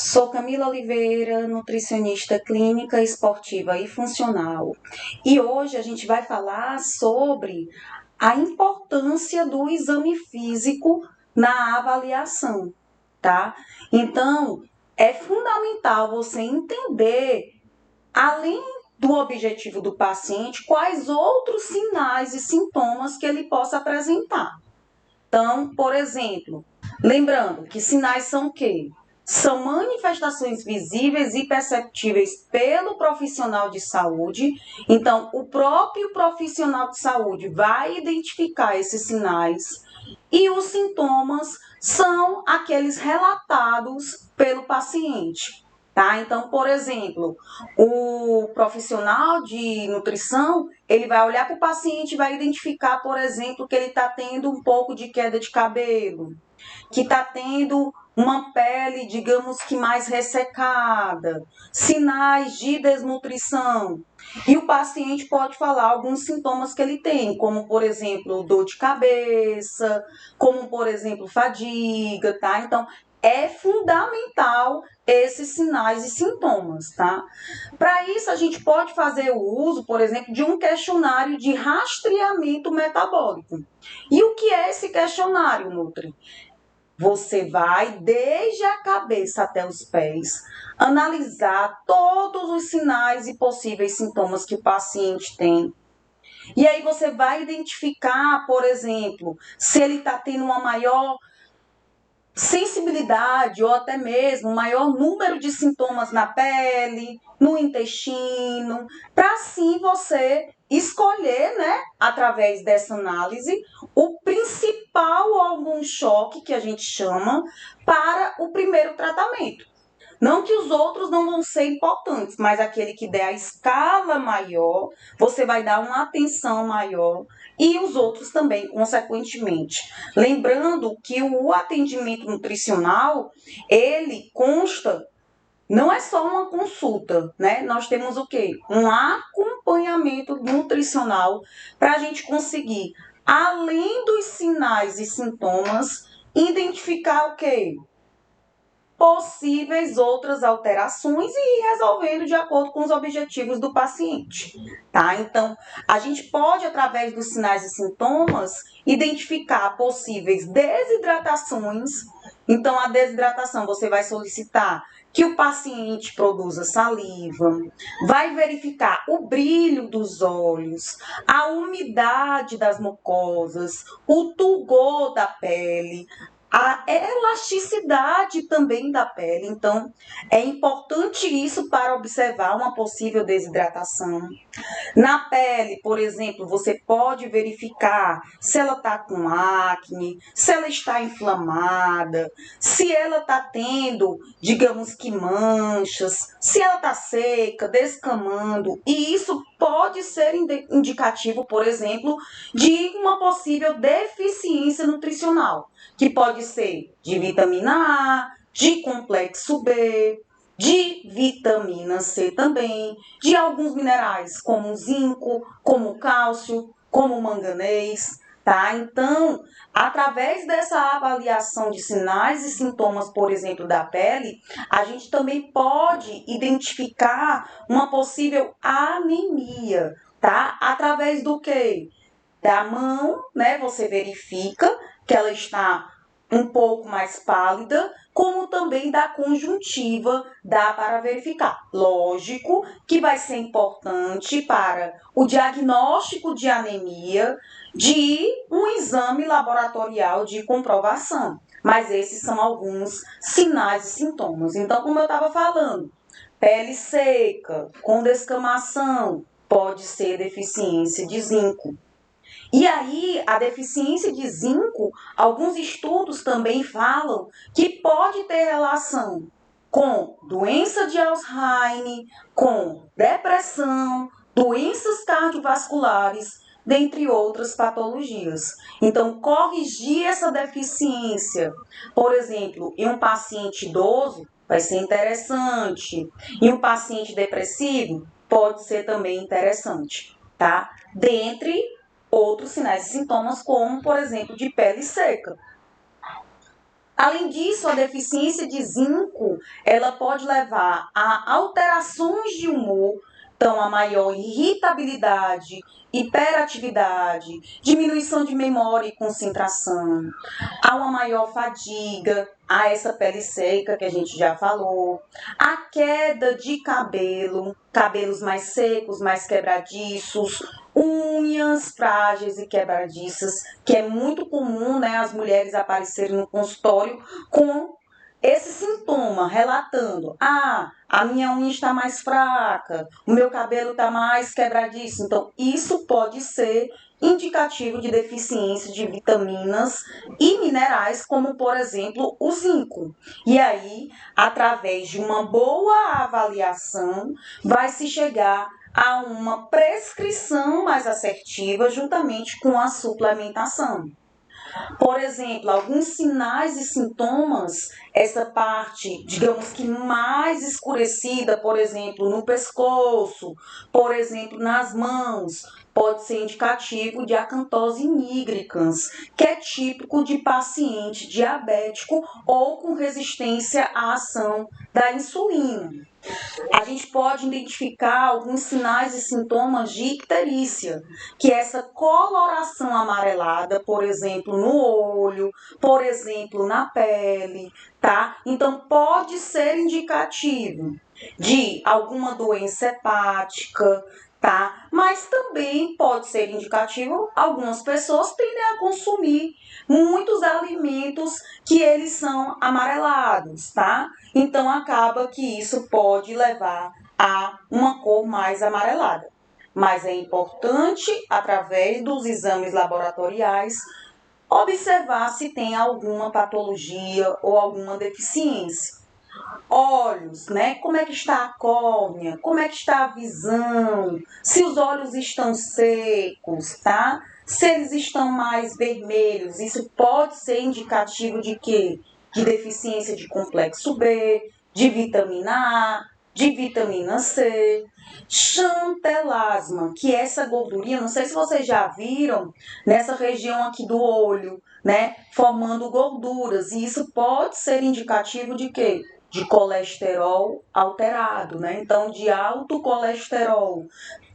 Sou Camila Oliveira, nutricionista clínica, esportiva e funcional. E hoje a gente vai falar sobre a importância do exame físico na avaliação, tá? Então, é fundamental você entender, além do objetivo do paciente, quais outros sinais e sintomas que ele possa apresentar. Então, por exemplo, lembrando que sinais são o quê? São manifestações visíveis e perceptíveis pelo profissional de saúde. Então, o próprio profissional de saúde vai identificar esses sinais e os sintomas são aqueles relatados pelo paciente. Tá? Então, por exemplo, o profissional de nutrição, ele vai olhar para o paciente e vai identificar, por exemplo, que ele está tendo um pouco de queda de cabelo, que está tendo uma pele, digamos que mais ressecada, sinais de desnutrição. E o paciente pode falar alguns sintomas que ele tem, como, por exemplo, dor de cabeça, como, por exemplo, fadiga, tá? Então, é fundamental esses sinais e sintomas, tá? Para isso, a gente pode fazer o uso, por exemplo, de um questionário de rastreamento metabólico. E o que é esse questionário, Nutri? Você vai, desde a cabeça até os pés, analisar todos os sinais e possíveis sintomas que o paciente tem. E aí você vai identificar, por exemplo, se ele está tendo uma maior sensibilidade ou até mesmo maior número de sintomas na pele, no intestino, para assim você escolher, né, através dessa análise, o principal órgão-choque, que a gente chama, para o primeiro tratamento. Não que os outros não vão ser importantes, mas aquele que der a escala maior, você vai dar uma atenção maior e os outros também, consequentemente. Lembrando que o atendimento nutricional, ele consta, não é só uma consulta, né? Nós temos o quê? Um acompanhamento nutricional para a gente conseguir, além dos sinais e sintomas, identificar o quê? Possíveis outras alterações e ir resolvendo de acordo com os objetivos do paciente, tá? Então, a gente pode, através dos sinais e sintomas, identificar possíveis desidratações. Então, a desidratação, você vai solicitar que o paciente produza saliva, vai verificar o brilho dos olhos, a umidade das mucosas, o turgor da pele, a elasticidade também da pele. Então, é importante isso para observar uma possível desidratação. Na pele, por exemplo, você pode verificar se ela está com acne, se ela está inflamada, se ela está tendo, digamos que manchas, se ela está seca, descamando. E isso pode ser indicativo, por exemplo, de uma possível deficiência nutricional, que pode ser de vitamina A, de complexo B, de vitamina C também, de alguns minerais, como o zinco, como o cálcio, como o manganês, tá? Então, através dessa avaliação de sinais e sintomas, por exemplo, da pele, a gente também pode identificar uma possível anemia, tá? Através do quê? Da mão, né? Você verifica que ela está um pouco mais pálida, como também da conjuntiva, dá para verificar. Lógico que vai ser importante para o diagnóstico de anemia de um exame laboratorial de comprovação. Mas esses são alguns sinais e sintomas. Então, como eu estava falando, pele seca, com descamação, pode ser deficiência de zinco. E aí, a deficiência de zinco, alguns estudos também falam que pode ter relação com doença de Alzheimer, com depressão, doenças cardiovasculares, dentre outras patologias. Então, corrigir essa deficiência, por exemplo, em um paciente idoso, vai ser interessante. Em um paciente depressivo, pode ser também interessante, tá? Dentre outros sinais e sintomas, como, por exemplo, de pele seca. Além disso, a deficiência de zinco, ela pode levar a alterações de humor, então a maior irritabilidade, hiperatividade, diminuição de memória e concentração, há uma maior fadiga, há essa pele seca que a gente já falou, a queda de cabelo, cabelos mais secos, mais quebradiços, unhas frágeis e quebradiças, que é muito comum, né, as mulheres aparecerem no consultório com esse sintoma, relatando: a minha unha está mais fraca, o meu cabelo está mais quebradiço. Então, isso pode ser indicativo de deficiência de vitaminas e minerais, como, por exemplo, o zinco. E aí, através de uma boa avaliação, vai se chegar a uma prescrição mais assertiva, juntamente com a suplementação. Por exemplo, alguns sinais e sintomas, essa parte, digamos que mais escurecida, por exemplo, no pescoço, por exemplo, nas mãos, pode ser indicativo de acantose nigricans, que é típico de paciente diabético ou com resistência à ação da insulina. A gente pode identificar alguns sinais e sintomas de icterícia, que é essa coloração amarelada, por exemplo, no olho, por exemplo, na pele, tá? Então, pode ser indicativo de alguma doença hepática, tá? Mas também pode ser indicativo, algumas pessoas tendem a consumir muitos alimentos que eles são amarelados, tá? Então acaba que isso pode levar a uma cor mais amarelada. Mas é importante, através dos exames laboratoriais, observar se tem alguma patologia ou alguma deficiência. Olhos, né? Como é que está a córnea? Como é que está a visão? Se os olhos estão secos, tá? Se eles estão mais vermelhos, isso pode ser indicativo de quê? De deficiência de complexo B, de vitamina A, de vitamina C. Chantelasma, que é essa gordurinha, não sei se vocês já viram, nessa região aqui do olho, né? Formando gorduras. E isso pode ser indicativo de quê? De colesterol alterado, né? Então, de alto colesterol.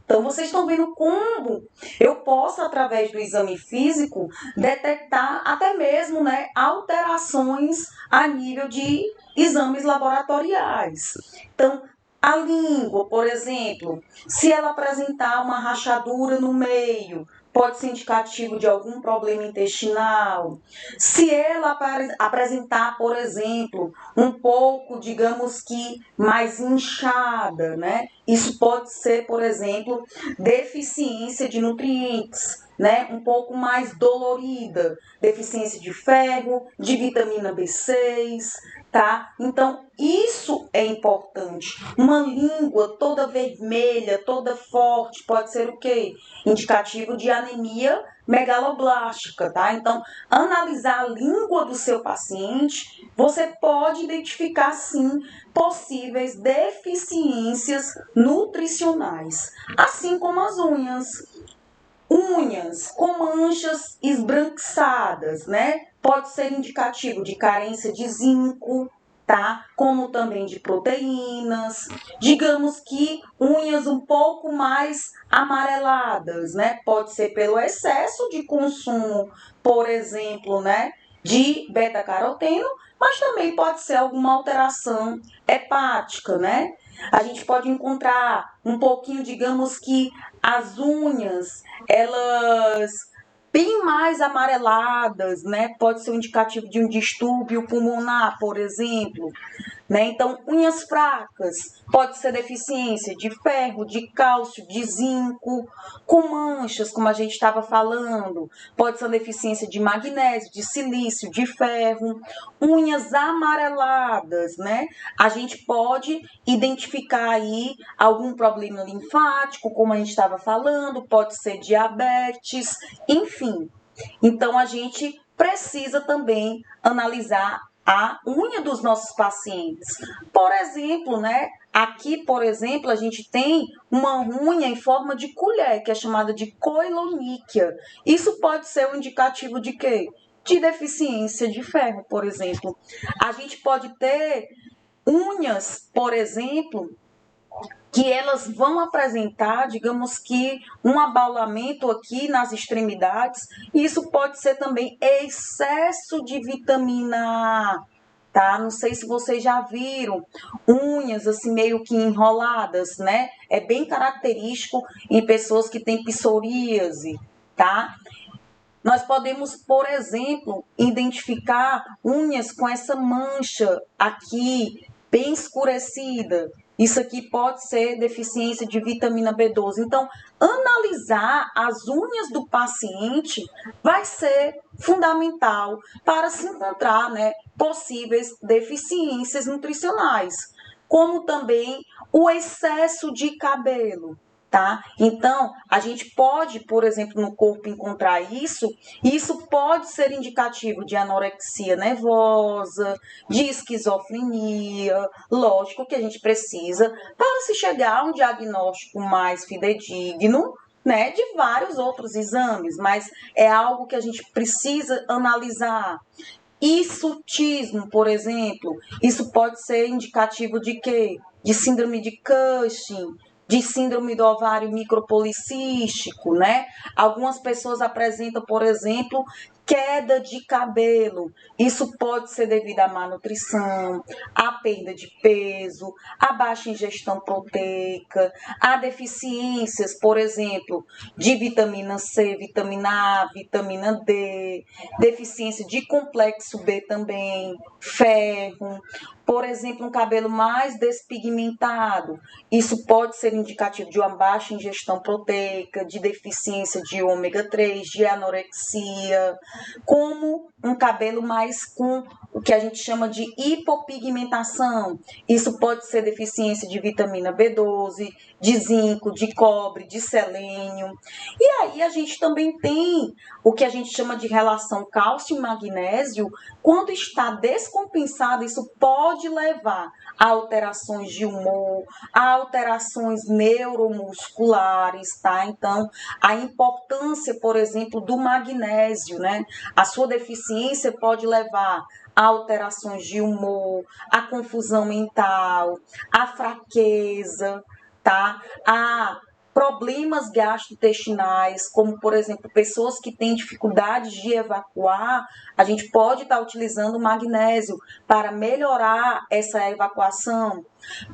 Então, vocês estão vendo como eu posso, através do exame físico, detectar até mesmo, né, alterações a nível de exames laboratoriais. Então, a língua, por exemplo, se ela apresentar uma rachadura no meio, pode ser indicativo de algum problema intestinal. Se ela apresentar, por exemplo, um pouco, digamos que mais inchada, né? Isso pode ser, por exemplo, deficiência de nutrientes, né? Um pouco mais dolorida, deficiência de ferro, de vitamina B6, tá? Então, isso é importante. Uma língua toda vermelha, toda forte, pode ser o quê? Indicativo de anemia megaloblástica, tá? Então, analisar a língua do seu paciente, você pode identificar, sim, possíveis deficiências nutricionais, assim como as unhas. Unhas com manchas esbranquiçadas, né? Pode ser indicativo de carência de zinco, tá? Como também de proteínas. Digamos que unhas um pouco mais amareladas, né? Pode ser pelo excesso de consumo, por exemplo, né? De beta-caroteno, mas também pode ser alguma alteração hepática, né? A gente pode encontrar um pouquinho, digamos que as unhas, elas bem mais amareladas, né? Pode ser um indicativo de um distúrbio pulmonar, por exemplo, né? Então, unhas fracas, pode ser deficiência de ferro, de cálcio, de zinco, com manchas, como a gente estava falando, pode ser deficiência de magnésio, de silício, de ferro, unhas amareladas, né? A gente pode identificar aí algum problema linfático, como a gente estava falando, pode ser diabetes, enfim. Então, a gente precisa também analisar a unha dos nossos pacientes. Por exemplo, né? Aqui, por exemplo, a gente tem uma unha em forma de colher, que é chamada de coiloníquia. Isso pode ser um indicativo de quê? de deficiência de ferro, por exemplo. A gente pode ter unhas, por exemplo, que elas vão apresentar, digamos que, um abaulamento aqui nas extremidades. Isso pode ser também excesso de vitamina A, tá? Não sei se vocês já viram unhas assim meio que enroladas, né? É bem característico em pessoas que têm psoríase, tá? Nós podemos, por exemplo, identificar unhas com essa mancha aqui, bem escurecida. Isso aqui pode ser deficiência de vitamina B12. Então, analisar as unhas do paciente vai ser fundamental para se encontrar, né, possíveis deficiências nutricionais, como também o excesso de cabelo. Tá? Então, a gente pode, por exemplo, no corpo encontrar isso, e isso pode ser indicativo de anorexia nervosa, de esquizofrenia. Lógico que a gente precisa, para se chegar a um diagnóstico mais fidedigno, né, de vários outros exames, mas é algo que a gente precisa analisar. Hirsutismo, por exemplo, isso pode ser indicativo de quê? De síndrome de Cushing, de síndrome do ovário micropolicístico, né? Algumas pessoas apresentam, por exemplo, queda de cabelo. Isso pode ser devido à má nutrição, à perda de peso, à baixa ingestão proteica, a deficiências, por exemplo, de vitamina C, vitamina A, vitamina D, deficiência de complexo B também, ferro. Por exemplo, um cabelo mais despigmentado. Isso pode ser indicativo de uma baixa ingestão proteica, de deficiência de ômega 3, de anorexia, como um cabelo mais com o que a gente chama de hipopigmentação. Isso pode ser deficiência de vitamina B12, de zinco, de cobre, de selênio. E aí a gente também tem o que a gente chama de relação cálcio e magnésio. Quando está descompensado, isso pode levar a alterações de humor, a alterações neuromusculares, tá? Então, a importância, por exemplo, do magnésio, né? A sua deficiência pode levar a alterações de humor, a confusão mental, a fraqueza, tá? A problemas gastrointestinais, como, por exemplo, pessoas que têm dificuldade de evacuar, a gente pode estar utilizando o magnésio para melhorar essa evacuação.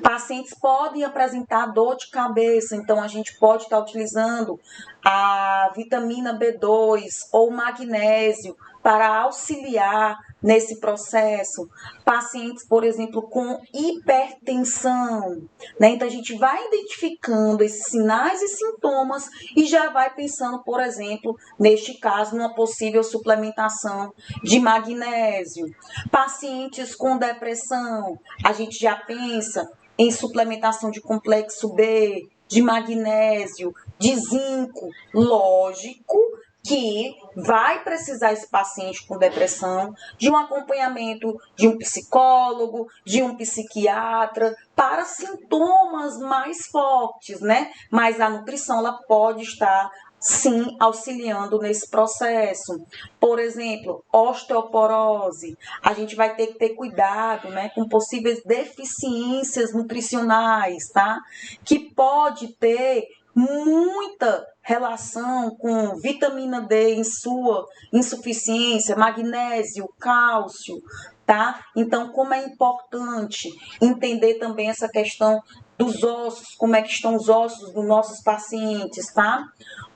Pacientes podem apresentar dor de cabeça, então a gente pode estar utilizando a vitamina B2 ou magnésio para auxiliar nesse processo. Pacientes, por exemplo, com hipertensão, né? Então a gente vai identificando esses sinais e sintomas e já vai pensando, por exemplo, neste caso, numa possível suplementação de magnésio. Pacientes com depressão, a gente já pensa em suplementação de complexo B, de magnésio, de zinco. Lógico que vai precisar esse paciente com depressão de um acompanhamento de um psicólogo, de um psiquiatra, para sintomas mais fortes, né? Mas a nutrição, ela pode estar, sim, auxiliando nesse processo. Por exemplo, osteoporose. A gente vai ter que ter cuidado, né, com possíveis deficiências nutricionais, tá? Que pode ter muita relação com vitamina D em sua insuficiência, magnésio, cálcio, tá? Então, como é importante entender também essa questão dos ossos, como é que estão os ossos dos nossos pacientes, tá?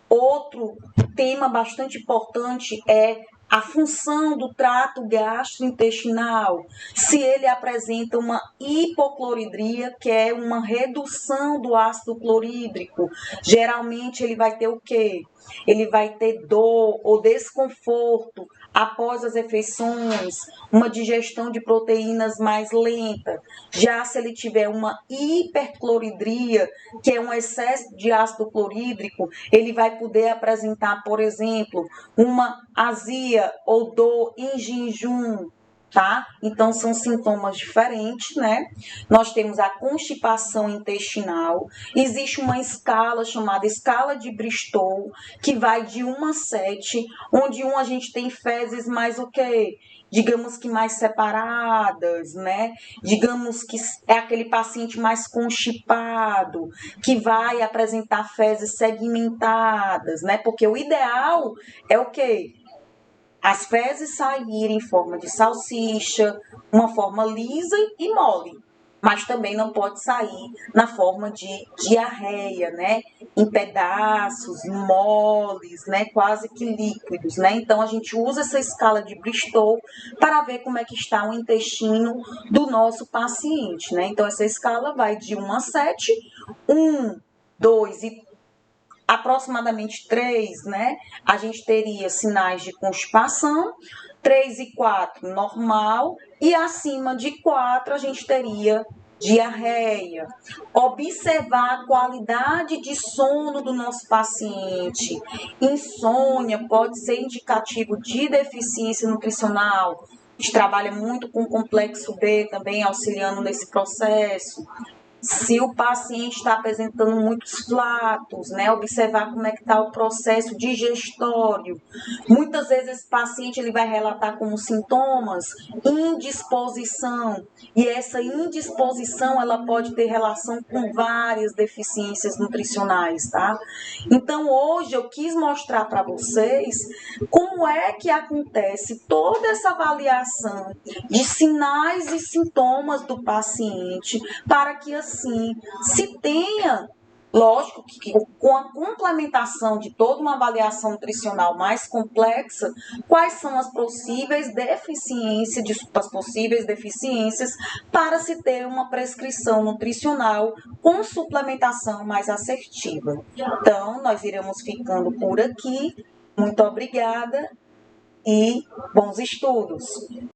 Outro tema bastante importante é a função do trato gastrointestinal. Se ele apresenta uma hipocloridria, que é uma redução do ácido clorídrico, geralmente ele vai ter o quê? Ele vai ter dor ou desconforto após as refeições, uma digestão de proteínas mais lenta. Já se ele tiver uma hipercloridria, que é um excesso de ácido clorídrico, ele vai poder apresentar, por exemplo, uma azia ou dor em jejum, tá? Então, são sintomas diferentes, né? Nós temos a constipação intestinal. Existe uma escala chamada escala de Bristol, que vai de 1 a 7, onde 1 a gente tem fezes mais o quê? Digamos que mais separadas, né? Digamos que é aquele paciente mais constipado, que vai apresentar fezes segmentadas, né? Porque o ideal é o quê? As fezes saírem em forma de salsicha, uma forma lisa e mole, mas também não pode sair na forma de diarreia, né? Em pedaços, moles, né? Quase que líquidos, né? Então a gente usa essa escala de Bristol para ver como é que está o intestino do nosso paciente, né? Então essa escala vai de 1 a 7, 1, 2 e aproximadamente 3, né? A gente teria sinais de constipação, 3 e 4 normal, e acima de 4 a gente teria diarreia. Observar a qualidade de sono do nosso paciente. Insônia pode ser indicativo de deficiência nutricional. A gente trabalha muito com o complexo B também, auxiliando nesse processo. Se o paciente está apresentando muitos flatos, né? Observar como é que está o processo digestório. Muitas vezes esse paciente ele vai relatar como sintomas indisposição. E essa indisposição ela pode ter relação com várias deficiências nutricionais, tá? Então hoje eu quis mostrar para vocês como é que acontece toda essa avaliação de sinais e sintomas do paciente para que assim se tenha, lógico que com a complementação de toda uma avaliação nutricional mais complexa, quais são as possíveis deficiências, as possíveis deficiências para se ter uma prescrição nutricional com suplementação mais assertiva. Então, nós iremos ficando por aqui. Muito obrigada e bons estudos!